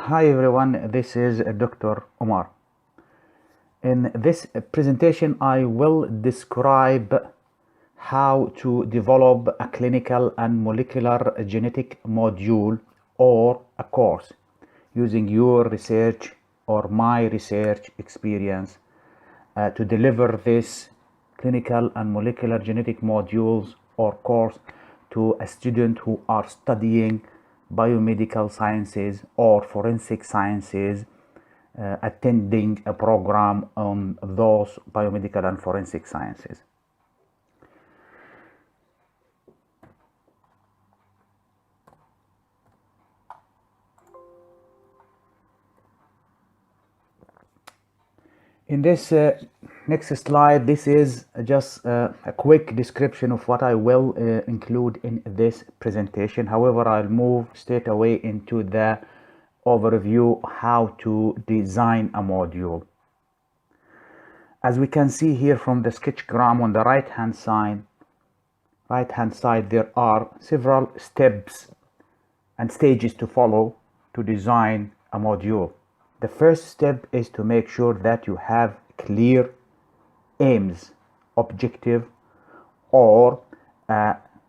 Hi everyone, this is Dr. Omar. In this presentation, I will describe how to develop a clinical and molecular genetic module or a course using your research or my research experience to deliver this clinical and molecular genetic modules or course to a student who are studying biomedical sciences or forensic sciences, attending a program on those biomedical and forensic sciences. In this next slide, this is just a quick description of what I will include in this presentation. However, I'll move straight away into the overview how to design a module. As we can see here from the sketchgram on the right hand side, there are several steps and stages to follow to design a module. The first step is to make sure that you have clear aims, objective, or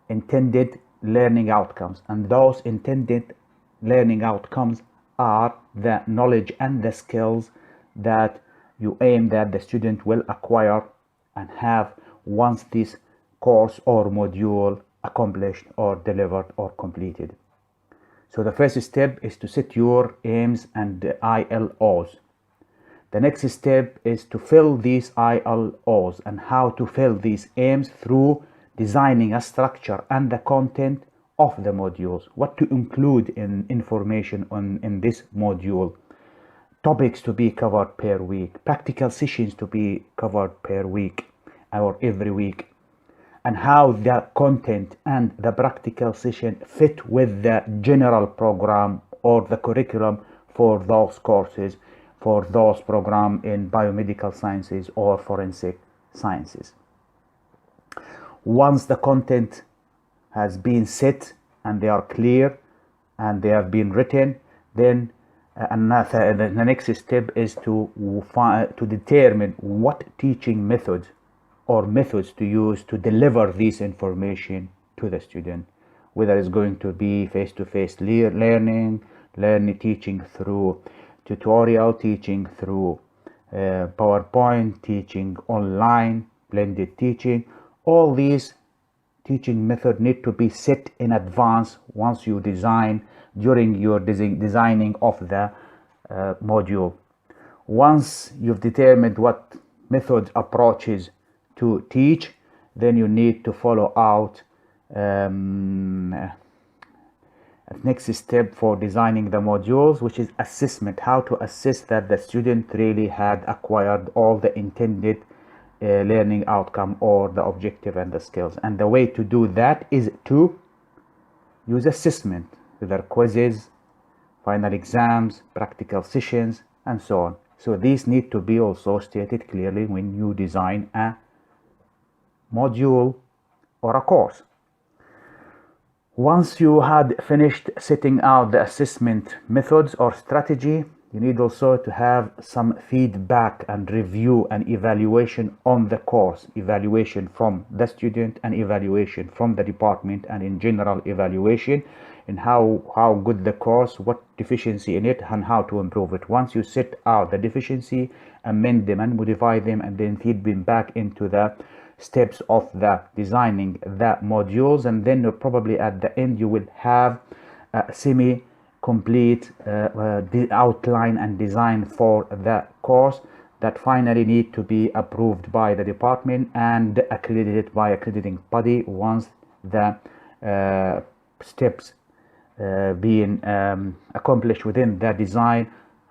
intended learning outcomes. And those intended learning outcomes are the knowledge and the skills that you aim that the student will acquire and have once this course or module accomplished or delivered or completed. So the first step is to set your aims and ILOs. The next step is to fill these ILOs and how to fill these aims through designing a structure and the content of the modules, what to include in information in this module, topics to be covered per week, practical sessions to be covered per week or every week, and how the content and the practical session fit with the general program or the curriculum for those courses, for those programs in biomedical sciences or forensic sciences. Once the content has been set and they are clear and they have been written, then the next step is to determine what teaching methods or methods to use to deliver this information to the student, whether it's going to be face-to-face learning, teaching through tutorial, teaching through PowerPoint, teaching online, blended teaching. All these teaching methods need to be set in advance once you design, during your designing of the module. Once you've determined what method approaches to teach, then you need to follow out next step for designing the modules, which is assessment, how to assess that the student really had acquired all the intended learning outcome or the objective and the skills. And the way to do that is to use assessment, whether quizzes, final exams, practical sessions, and so on. So these need to be also stated clearly when you design a module or a course. Once you had finished setting out the assessment methods or strategy, you need also to have some feedback and review and evaluation on the course, evaluation from the student and evaluation from the department, and in general evaluation in how good the course, what deficiency in it, and how to improve it. Once you set out the deficiency, amend them and modify them, and then feed them back into the steps of the designing the modules, and then probably at the end you will have a semi-complete outline and design for the course that finally need to be approved by the department and accredited by accrediting body once the steps being accomplished within the design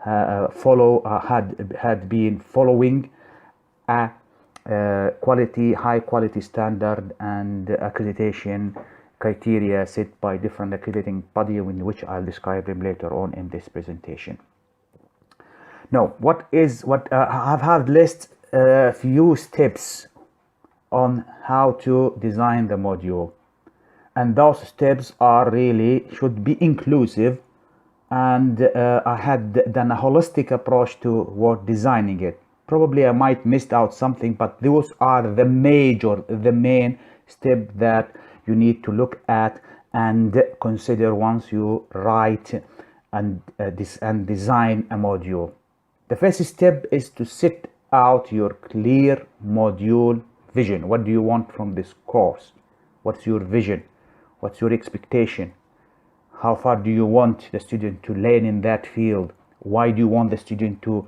had been following a high quality standard and accreditation criteria set by different accrediting body, in which I'll describe them later on in this presentation. Now, I've had list a few steps on how to design the module, and those steps are really should be inclusive and I had done a holistic approach to what designing it. Probably I might missed out something, but those are the main step that you need to look at and consider once you write and design a module. The first step is to set out your clear module vision. What do you want from this course? What's your vision? What's your expectation? How far do you want the student to learn in that field? Why do you want the student to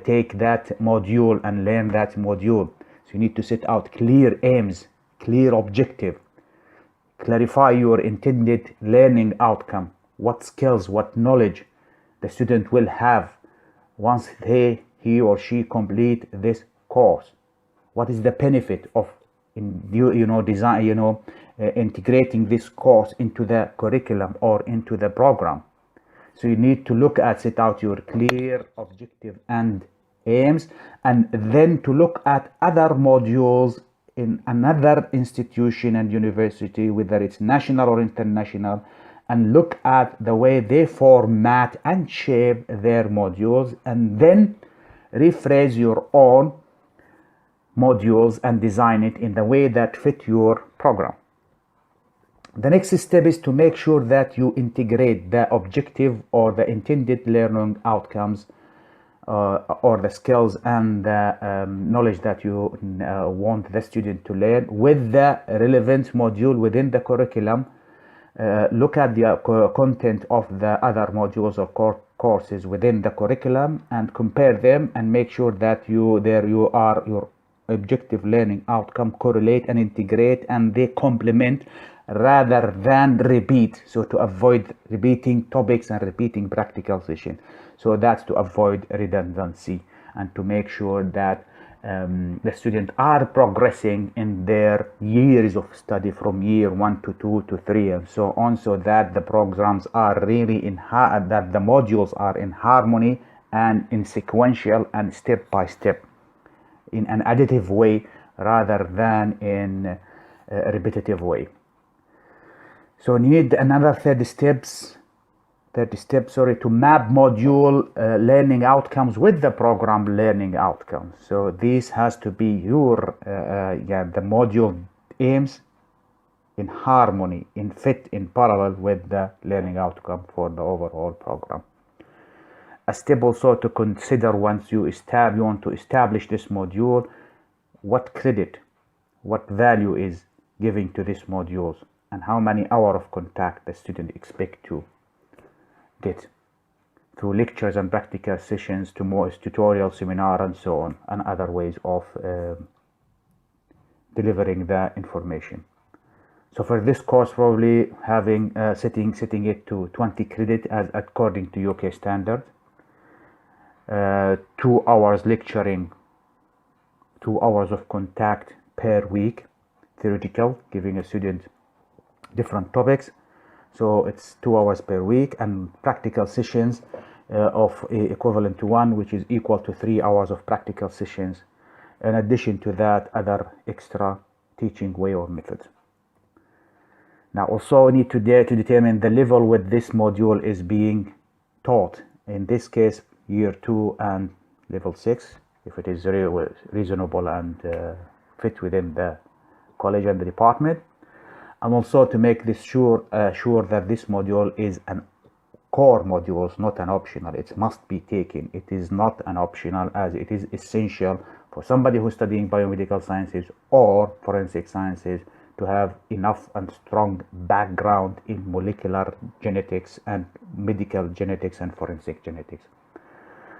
take that module and learn that module? So you need to set out clear aims, clear objective. Clarify your intended learning outcome. What skills, what knowledge the student will have once he or she complete this course. What is the benefit of integrating this course into the curriculum or into the program? So you need to look at, set out your clear objective and aims, and then to look at other modules in another institution and university, whether it's national or international, and look at the way they format and shape their modules, and then rephrase your own modules and design it in the way that fit your program. The next step is to make sure that you integrate the objective or the intended learning outcomes or the skills and the knowledge that you want the student to learn with the relevant module within the curriculum. Look at the content of the other modules or courses within the curriculum and compare them, and make sure that your objective learning outcome correlate and integrate, and they complement rather than repeat. So to avoid repeating topics and repeating practical session. So that's to avoid redundancy and to make sure that the students are progressing in their years of study from year 1 to 2 to 3 and so on, so that the programs are really that the modules are in harmony and in sequential and step by step in an additive way rather than in a repetitive way. So you need another 30 steps to map module learning outcomes with the program learning outcomes. So this has to be your the module aims in harmony, in fit, in parallel with the learning outcome for the overall program. A step also to consider once you want to establish this module, what credit, what value is giving to these modules, and how many hours of contact the student expect to get through lectures and practical sessions to more tutorial, seminar, and so on, and other ways of delivering the information. So for this course, probably having setting it to 20 credit as according to UK standard. 2 hours lecturing, 2 hours of contact per week, theoretical, giving a student different topics. So it's 2 hours per week, and practical sessions of equivalent to 1, which is equal to 3 hours of practical sessions. In addition to that, other extra teaching way or methods. Now also need to determine the level with this module is being taught. In this case, year 2 and level 6, if it is reasonable and fit within the college and the department. And also to make this sure that this module is an core module, not an optional. It must be taken. It is not an optional, as it is essential for somebody who's studying biomedical sciences or forensic sciences to have enough and strong background in molecular genetics and medical genetics and forensic genetics.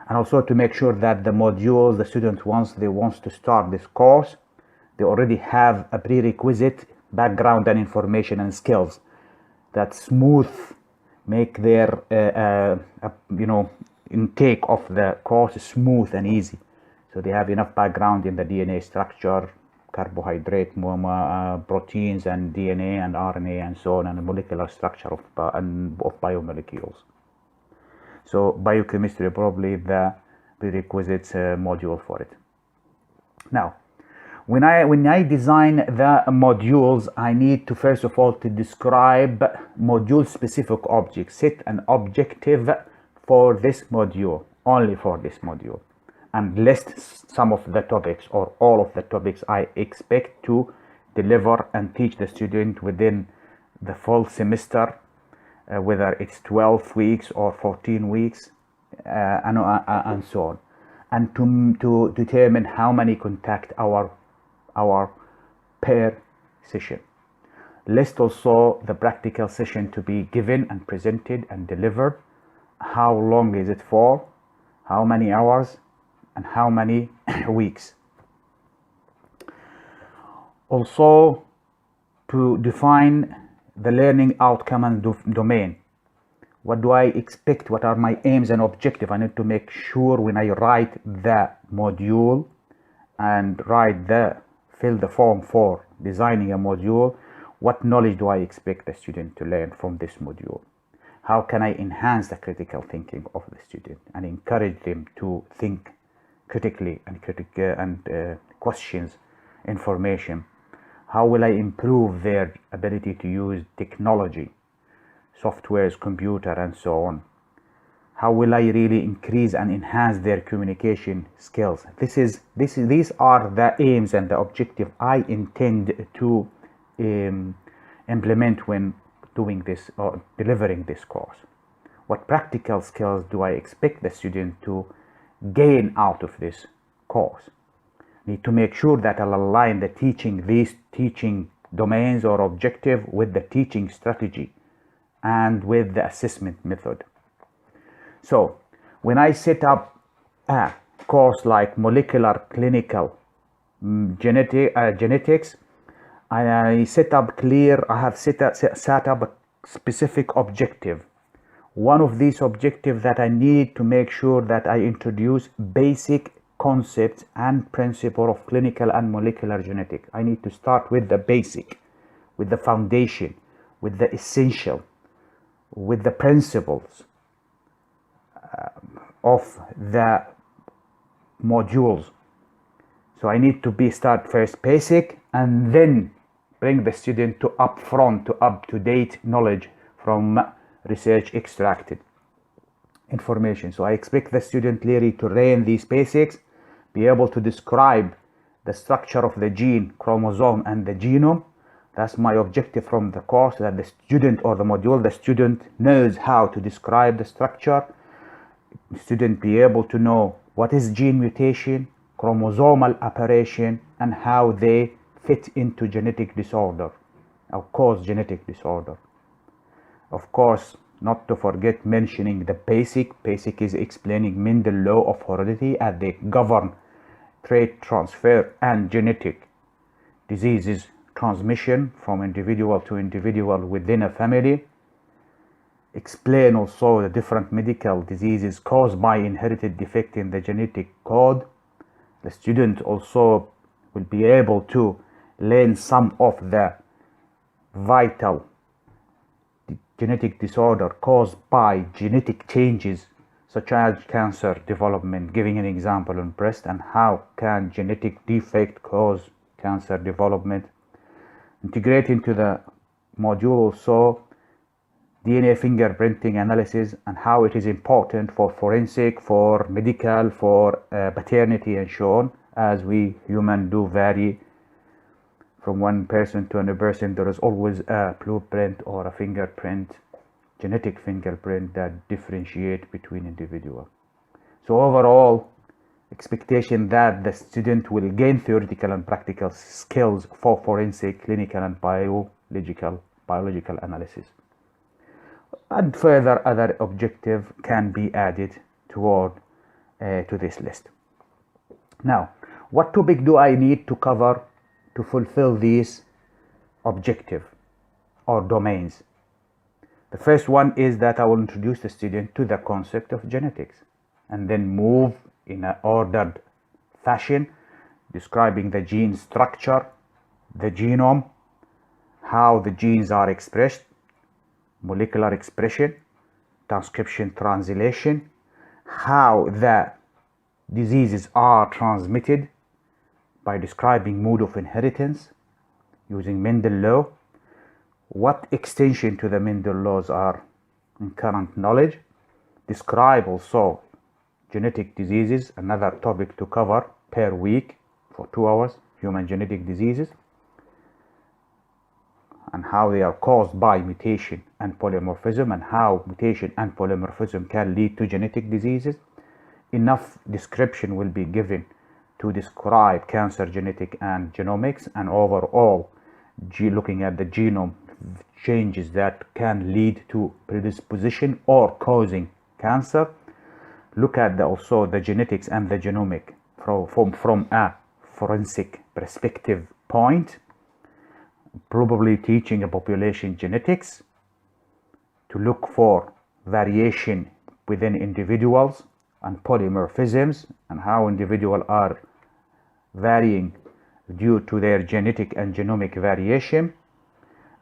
And also to make sure that the modules the student wants to start this course, they already have a prerequisite background and information and skills that make their intake of the course smooth and easy. So they have enough background in the DNA structure, carbohydrate, proteins, and DNA and RNA and so on, and the molecular structure of biomolecules. So biochemistry probably the prerequisite module for it. Now, when I design the modules, I need to first of all to describe module specific object, set an objective for this module, only for this module, and list some of the topics or all of the topics I expect to deliver and teach the student within the full semester, whether it's 12 weeks or 14 weeks, and so on, and to determine how many contact hour per session. List also the practical session to be given and presented and delivered. How long is it for? How many hours? And how many weeks? Also, to define the learning outcome and domain. What do I expect? What are my aims and objectives? I need to make sure when I write the module and fill the form for designing a module, what knowledge do I expect the student to learn from this module? How can I enhance the critical thinking of the student and encourage them to think critically and questions information? How will I improve their ability to use technology, softwares, computer, and so on? How will I really increase and enhance their communication skills? These are the aims and the objective I intend to implement when doing this or delivering this course. What practical skills do I expect the student to gain out of this course? Need to make sure that I'll align these teaching domains or objective with the teaching strategy and with the assessment method. So when I set up a course like molecular clinical genetics, I have set up a specific objective. One of these objectives that I need to make sure that I introduce basic concepts and principle of clinical and molecular genetics. I need to start with the basic, with the foundation, with the essential, with the principles of the modules. So I need to start first basic and then bring the student to up-to-date knowledge from research extracted information. So I expect the student clearly to learn these basics, be able to describe the structure of the gene, chromosome, and the genome. That's my objective from the course, that the student or the module, the student knows how to describe the structure. The student be able to know what is gene mutation, chromosomal aberration, and how they fit into genetic disorder or cause genetic disorder. Of course, not to forget mentioning the basic. Basic is explaining Mendel's law of heredity as they govern trait transfer and genetic diseases transmission from individual to individual within a family. Explain also the different medical diseases caused by inherited defect in the genetic code. The student also will be able to learn some of the vital genetic disorder caused by genetic changes such as cancer development, giving an example on breast and how can genetic defect cause cancer development. Integrate into the module also DNA fingerprinting analysis and how it is important for forensic, for medical, for paternity and so on, as we humans do vary from one person to another person. There is always a blueprint or a fingerprint, genetic fingerprint that differentiate between individuals. So overall, expectation that the student will gain theoretical and practical skills for forensic, clinical, and biological analysis. And further other objective can be added to this list. Now, what topic do I need to cover to fulfill these objective or domains? The first one is that I will introduce the student to the concept of genetics and then move in an ordered fashion, describing the gene structure, the genome, how the genes are expressed, molecular expression, transcription, translation, how the diseases are transmitted by describing mode of inheritance using Mendel's law, what extension to the Mendel laws are in current knowledge, describe also genetic diseases, another topic to cover per week for 2 hours, human genetic diseases, and how they are caused by mutation and polymorphism, and how mutation and polymorphism can lead to genetic diseases. Enough description will be given to describe cancer genetic and genomics, and overall looking at the genome changes that can lead to predisposition or causing cancer. Look at also the genetics and the genomic from a forensic perspective point, probably teaching a population genetics to look for variation within individuals and polymorphisms, and how individuals are varying due to their genetic and genomic variation,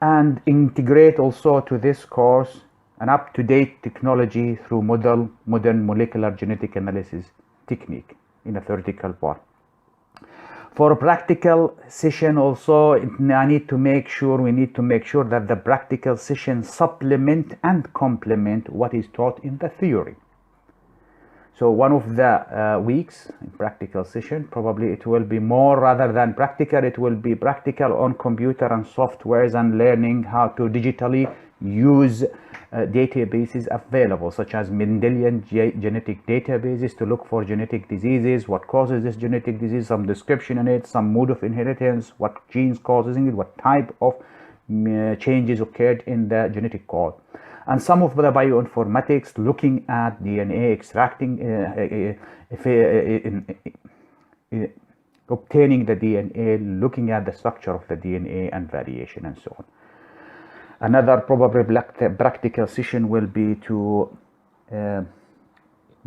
and integrate also to this course an up-to-date technology through modern molecular genetic analysis technique in a theoretical part. For a practical session also, we need to make sure that the practical session supplement and complement what is taught in the theory. So one of the weeks in practical session, probably it will be more rather than practical, it will be practical on computer and softwares and learning how to digitally use databases available, such as Mendelian genetic databases to look for genetic diseases, what causes this genetic disease, some description in it, some mode of inheritance, what genes causing it, what type of changes occurred in the genetic code. And some of the bioinformatics looking at DNA, extracting, obtaining the DNA, looking at the structure of the DNA and variation and so on. Another probably practical session will be to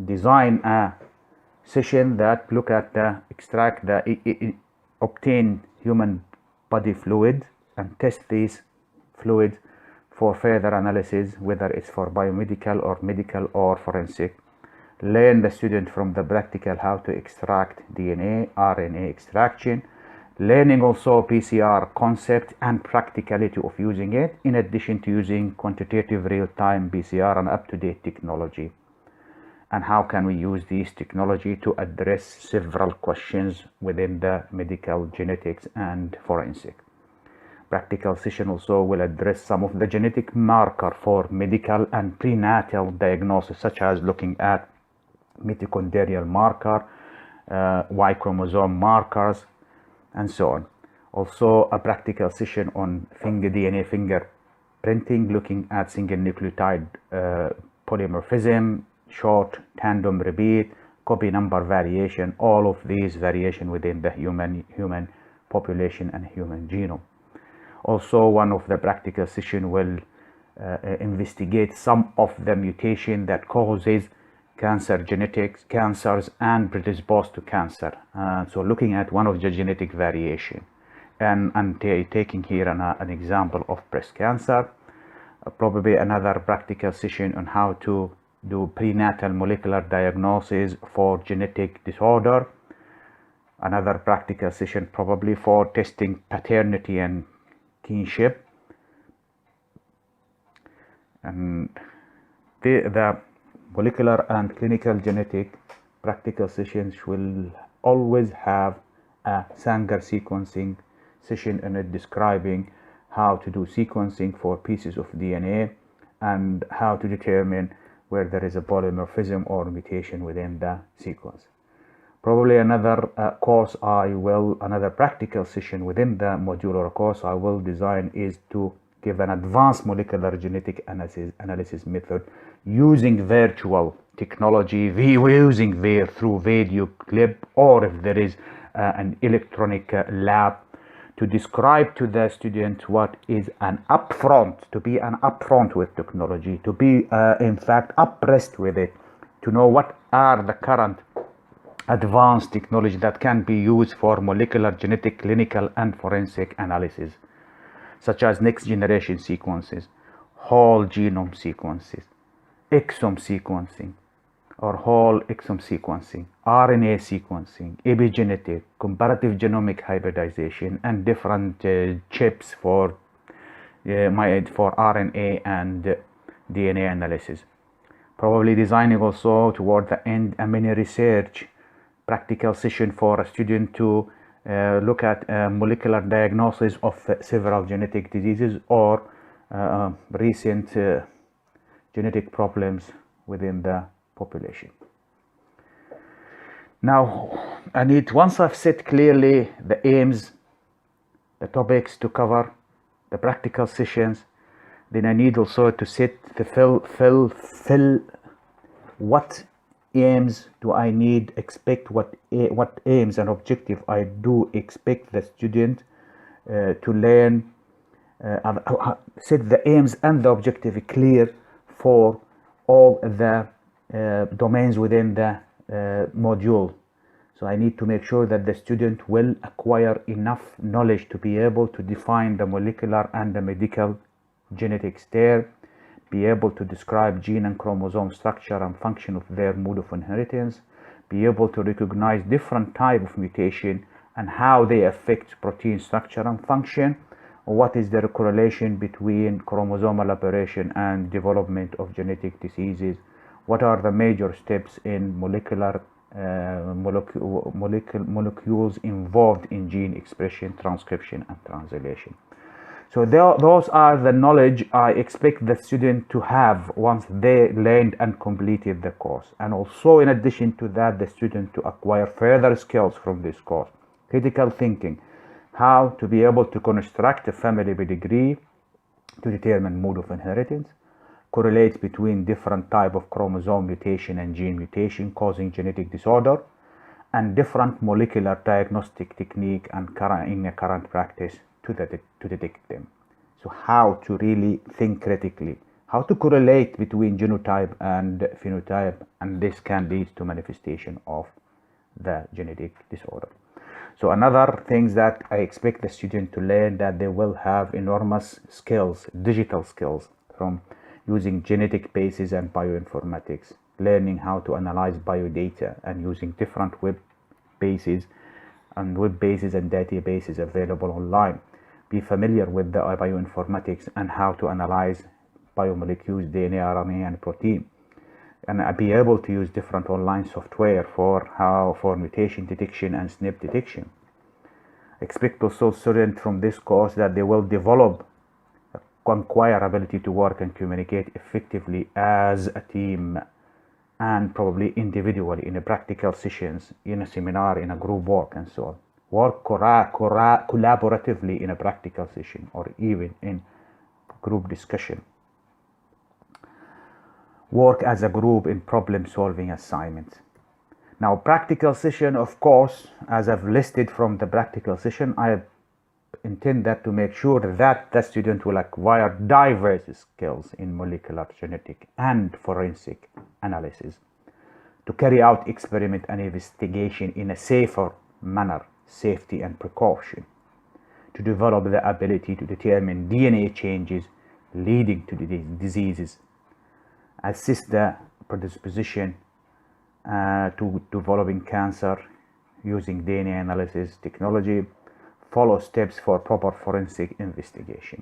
design a session that look at obtain human body fluid and test these fluids for further analysis, whether it's for biomedical or medical or forensic. Learn the student from the practical how to extract DNA, RNA extraction, learning also PCR concept and practicality of using it, in addition to using quantitative real-time PCR and up-to-date technology. And how can we use this technology to address several questions within the medical genetics and forensic. Practical session also will address some of the genetic marker for medical and prenatal diagnosis, such as looking at mitochondrial marker, Y chromosome markers, and so on. Also a practical session on DNA fingerprinting, looking at single nucleotide polymorphism, short tandem repeat, copy number variation, all of these variation within the human population and human genome. Also, one of the practical session will investigate some of the mutation that causes cancer genetics, cancers, and predisposed to cancer. So looking at one of the genetic variation, and taking here an example of breast cancer. Probably another practical session on how to do prenatal molecular diagnosis for genetic disorder. Another practical session probably for testing paternity and kinship. And the molecular and clinical genetic practical sessions will always have a Sanger sequencing session in it, describing how to do sequencing for pieces of DNA and how to determine where there is a polymorphism or mutation within the sequence. Probably another another practical session within the modular course I will design is to give an advanced molecular genetic analysis method using virtual technology, using through video clip, or if there is an electronic lab, to describe to the student what is an upfront, to be an upfront with technology, to be in fact abreast with it, to know what are the current advanced technology that can be used for molecular genetic clinical and forensic analysis, such as next generation sequences, whole genome sequences, exome sequencing or whole exome sequencing, RNA sequencing, epigenetic, comparative genomic hybridization, and different chips for for RNA and DNA analysis. Probably designing also toward the end a mini research practical session for a student to look at molecular diagnosis of several genetic diseases or recent genetic problems within the population. Now, once I've set clearly the aims, the topics to cover, the practical sessions, then I need also to set the fill what aims do I need, expect what aims and objective I do expect the student to learn, set the aims and the objective clear for all the domains within the module. So I need to make sure that the student will acquire enough knowledge to be able to define the molecular and the medical genetics there, be able to describe gene and chromosome structure and function of their mode of inheritance, be able to recognize different type of mutation and how they affect protein structure and function, what is the correlation between chromosomal aberration and development of genetic diseases, what are the major steps in molecular molecules involved in gene expression, transcription and translation. So those are the knowledge I expect the student to have once they learned and completed the course. And also in addition to that, the student to acquire further skills from this course. Critical thinking, how to be able to construct a family pedigree to determine mode of inheritance, correlates between different type of chromosome mutation and gene mutation causing genetic disorder, and different molecular diagnostic technique and current practice to detect them. So how to really think critically, how to correlate between genotype and phenotype, and this can lead to manifestation of the genetic disorder. So another things that I expect the student to learn, that they will have enormous skills, digital skills, from using genetic bases and bioinformatics, learning how to analyze biodata and using different web bases and databases available online. Be familiar with the bioinformatics and how to analyze biomolecules, DNA, RNA, and protein, and be able to use different online software for mutation detection and SNP detection. Expect also students from this course that they will develop acquire ability to work and communicate effectively as a team, and probably individually in a practical sessions, in a seminar, in a group work, and so on. Work collaboratively in a practical session or even in group discussion. Work as a group in problem solving assignments. Now, practical session, of course, as I've listed from the practical session, I intend that to make sure that the student will acquire diverse skills in molecular genetic and forensic analysis, to carry out experiment and investigation in a safer manner, safety and precaution, to develop the ability to determine DNA changes leading to diseases, assist the predisposition to developing cancer using DNA analysis technology, follow steps for proper forensic investigation,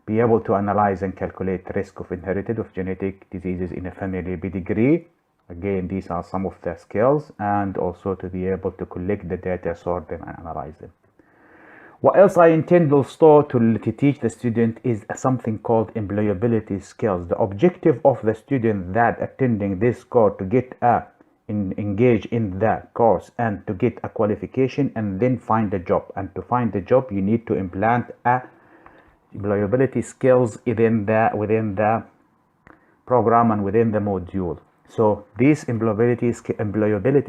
be able to analyze and calculate risk of inherited of genetic diseases in a family pedigree. Again, these are some of the skills, and also to be able to collect the data, sort them and analyze them. What else I intend also to teach the student is something called employability skills. The objective of the student that attending this course to get engage in the course and to get a qualification and then find a job. And to find a job, you need to implant employability skills within the program and within the module. So this employability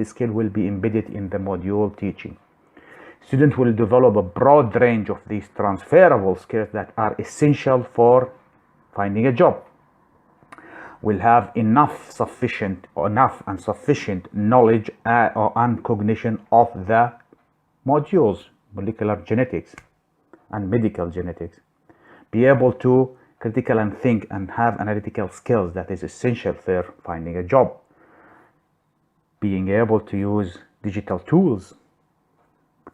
skill will be embedded in the module teaching. Students will develop a broad range of these transferable skills that are essential for finding a job. Will have enough and sufficient knowledge and cognition of the modules, molecular genetics and medical genetics. Be able to critical and think and have analytical skills that is essential for finding a job. Being able to use digital tools,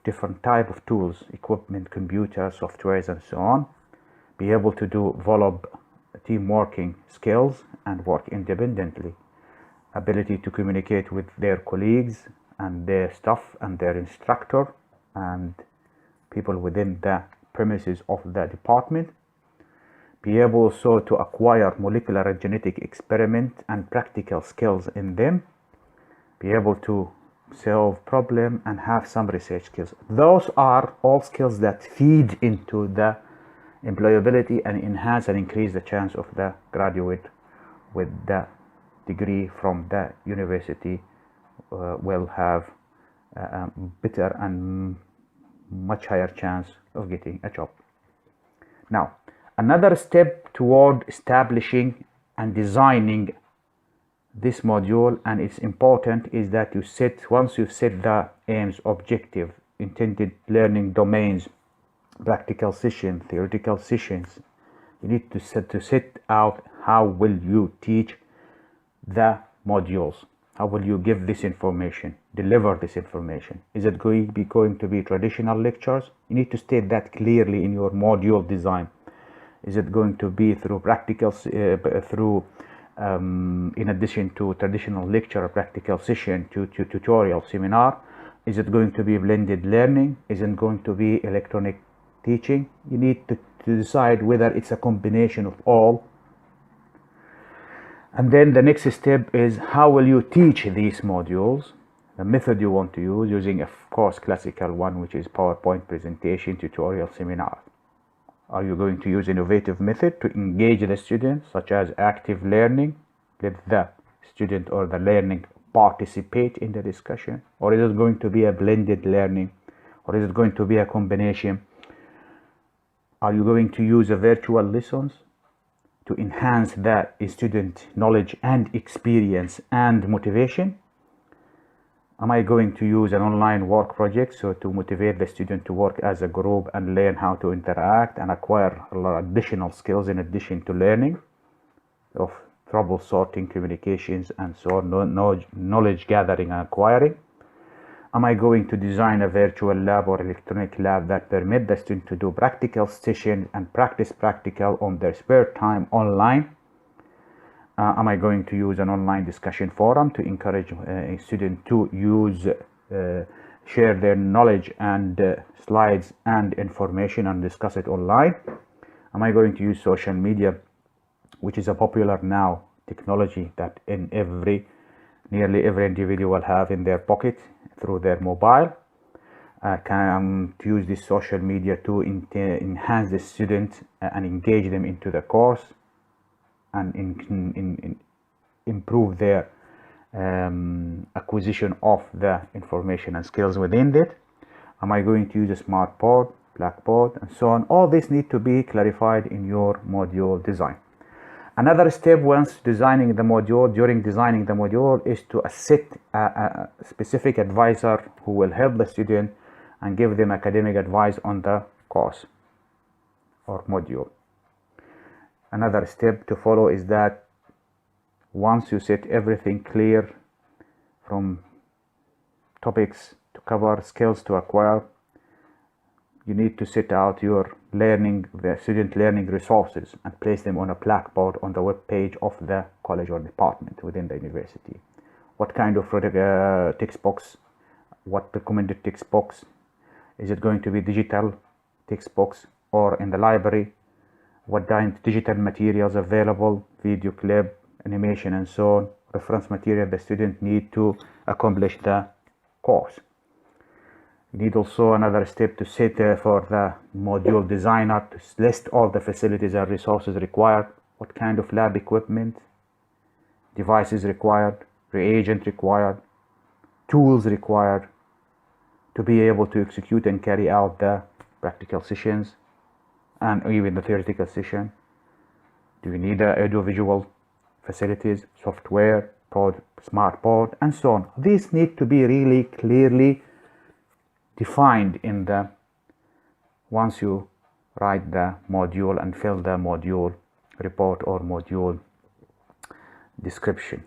different type of tools, equipment, computers, softwares, and so on. be able to develop team working skills and work independently, ability to communicate with their colleagues and their staff and their instructor and people within the premises of the department, be able also to acquire molecular and genetic experiment and practical skills in them, be able to solve problem and have some research skills. Those are all skills that feed into the employability and enhance and increase the chance of the graduate with the degree from the university will have a better and much higher chance of getting a job. Now, another step toward establishing and designing this module, and it's important, is that once you set the aims, objective, intended learning domains, practical session, theoretical sessions, you need to set out how will you teach the modules. How will you give this information, deliver this information? Is it going to be traditional lectures? You need to state that clearly in your module design. Is it going to be through practical, in addition to traditional lecture, practical session, to tutorial seminar? Is it going to be blended learning? Is it going to be electronic teaching? You need to decide whether it's a combination of all. And then the next step is how will you teach these modules, the method you want to use, using of course classical one, which is PowerPoint presentation, tutorial, seminar. Are you going to use innovative method to engage the students, such as active learning, let the student or the learning participate in the discussion? Or is it going to be a blended learning? Or is it going to be a combination? Are you going to use a virtual lessons to enhance the student knowledge and experience and motivation? Am I going to use an online work project so to motivate the student to work as a group and learn how to interact and acquire a lot of additional skills in addition to learning of troubleshooting, communications, and so on, knowledge gathering and acquiring? Am I going to design a virtual lab or electronic lab that permit the student to do practical sessions and practice practical on their spare time online? Am I going to use an online discussion forum to encourage a student to share their knowledge and slides and information and discuss it online? Am I going to use social media, which is a popular now technology that nearly every individual have in their pocket through their mobile? Can to use this social media to enhance the students and engage them into the course and improve their acquisition of the information and skills within it? Am I going to use a smart board, blackboard, and so on? All this need to be clarified in your module design. Another step once designing the module, during designing the module, is to set a specific advisor who will help the student and give them academic advice on the course or module. Another step to follow is that once you set everything clear from topics to cover, skills to acquire, you need to set out your the student learning resources and place them on a blackboard on the web page of the college or department within the university. What kind of text box, what recommended text box? Is it going to be digital text box or in the library? What digital materials available, video clip, animation, and so on, reference material the student need to accomplish the course. You need also another step to set for the module designer to list all the facilities and resources required, what kind of lab equipment, devices required, reagent required, tools required to be able to execute and carry out the practical sessions and even the theoretical session. Do you need audiovisual facilities, software, smart board, and so on? These need to be really clearly defined in once you write the module and fill the module report or module description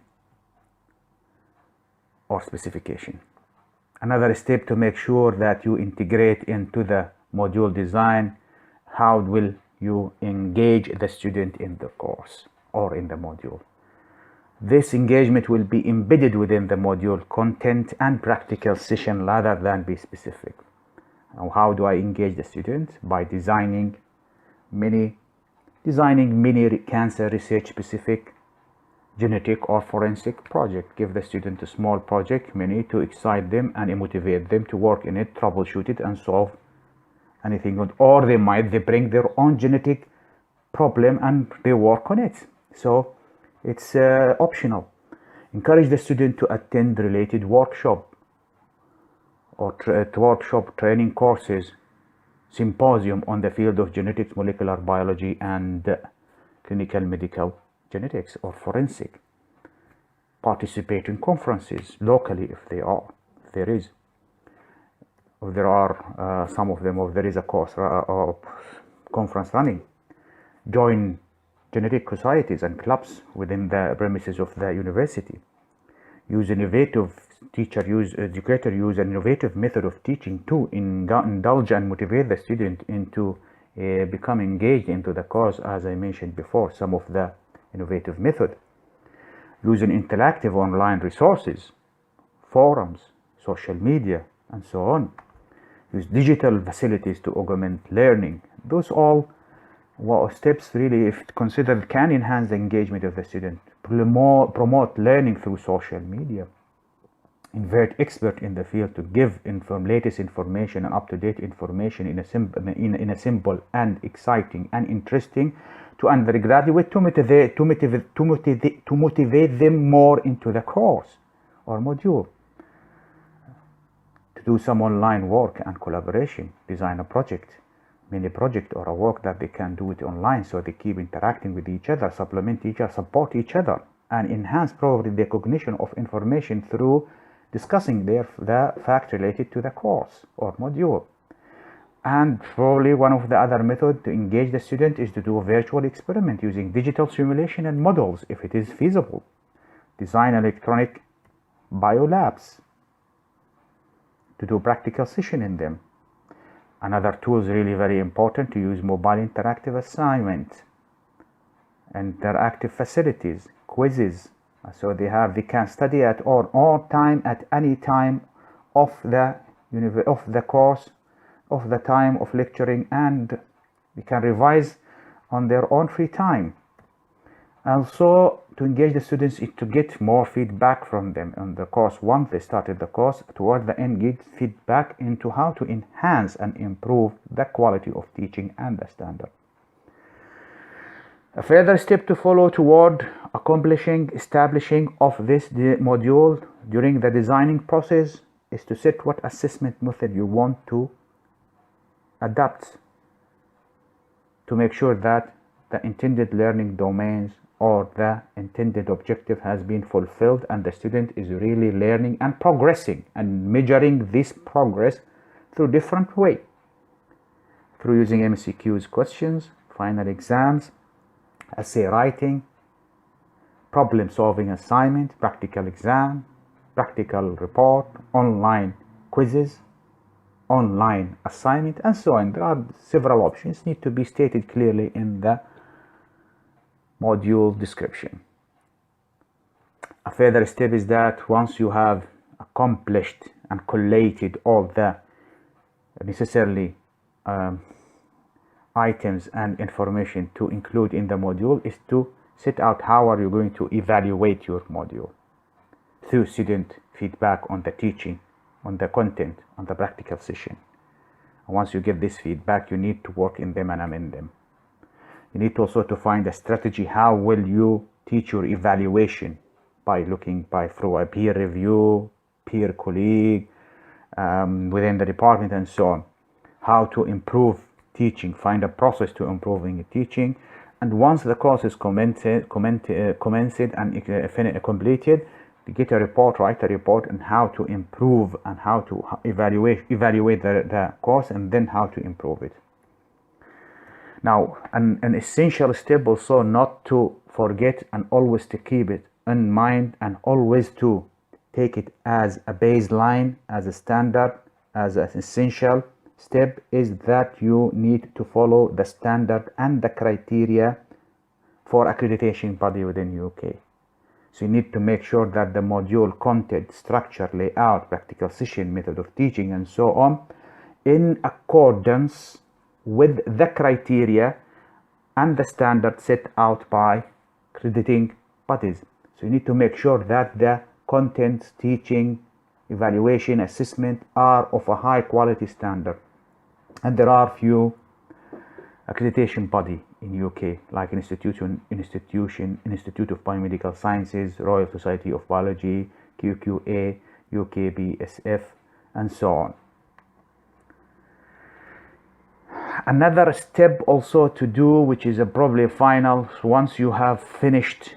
or specification. Another step to make sure that you integrate into the module design how will you engage the student in the course or in the module. This engagement will be embedded within the module content and practical session rather than be specific. Now, how do I engage the student? By designing many cancer research specific genetic or forensic project. Give the student a small project, many, to excite them and motivate them to work in it, troubleshoot it, and solve anything good. Or they bring their own genetic problem and they work on it. So it's optional. Encourage the student to attend related workshop or workshop training courses, symposium on the field of genetics, molecular biology, and clinical medical genetics or forensic. Participate in conferences locally if there are some of them, or there is a course or conference running. Join genetic societies and clubs within the premises of the university. Educator use an innovative method of teaching to indulge and motivate the student into become engaged into the course. As I mentioned before, some of the innovative method. Using interactive online resources, forums, social media, and so on. Use digital facilities to augment learning. Those all steps really, if considered, can enhance the engagement of the student. Promote learning through social media. Invite experts in the field to give latest information and up-to-date information in a simple and exciting and interesting to undergraduate to motivate them more into the course or module. To do some online work and collaboration, design a project, mini project, or a work that they can do it online, so they keep interacting with each other, supplement each other, support each other, and enhance probably the cognition of information through discussing the fact related to the course or module. And probably one of the other methods to engage the student is to do a virtual experiment using digital simulation and models if it is feasible. Design electronic biolabs to do practical session in them. Another tool is really very important, to use mobile interactive assignment, interactive facilities, quizzes. So they can study at all time, at any time of the course, of the time of lecturing, and they can revise on their own free time. Also, to engage the students is to get more feedback from them on the course. Once they started the course, toward the end, get feedback into how to enhance and improve the quality of teaching and the standard. A further step to follow toward establishing of this module during the designing process is to set what assessment method you want to adapt to make sure that the intended learning domains or the intended objective has been fulfilled and the student is really learning and progressing, and measuring this progress through different ways, through using MCQs questions, final exams, essay writing, problem solving assignment, practical exam, practical report, online quizzes, online assignment, and so on. There are several options need to be stated clearly in the module description. A further step is that once you have accomplished and collated all the necessarily items and information to include in the module, is to set out how are you going to evaluate your module through student feedback on the teaching, on the content, on the practical session. And once you get this feedback, you need to work in them and amend them. You need also to find a strategy. How will you teach your evaluation? By looking through a peer review, peer colleague, within the department, and so on. How to improve teaching, find a process to improving teaching. And once the course is commenced and completed, you get a report, write a report on how to improve and how to evaluate the course, and then how to improve it. Now, an essential step also, not to forget and always to keep it in mind, and always to take it as a baseline, as a standard, as an essential, step is that you need to follow the standard and the criteria for accreditation body within UK. So you need to make sure that the module content, structure, layout, practical session, method of teaching, and so on, in accordance with the criteria and the standard set out by accrediting bodies. So you need to make sure that the content, teaching, evaluation, assessment are of a high quality standard. And there are few accreditation body in UK, like Institute of Biomedical Sciences, Royal Society of Biology, QQA, UKBSF, and so on. Another step also to do, which is probably final, once you have finished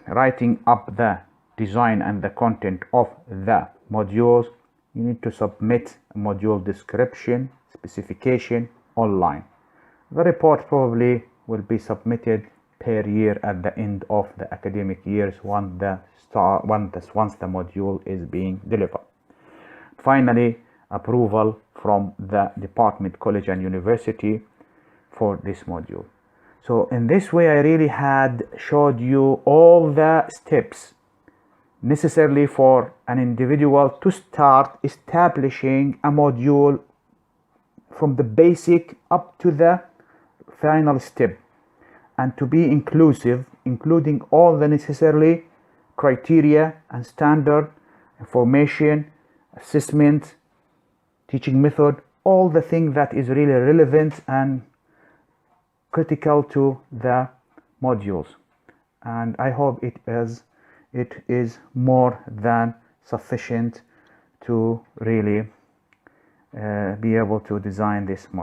writing up the design and the content of the modules, you need to submit a module description, specification online. The report probably will be submitted per year at the end of the academic years once the module is being delivered. Finally, approval from the department, college and university for this module. So in this way, I really had showed you all the steps necessarily for an individual to start establishing a module from the basic up to the final step, and to be inclusive, including all the necessary criteria and standard, information, assessment, teaching method, all the things that is really relevant and critical to the modules. And I hope it is more than sufficient to really be able to design this module.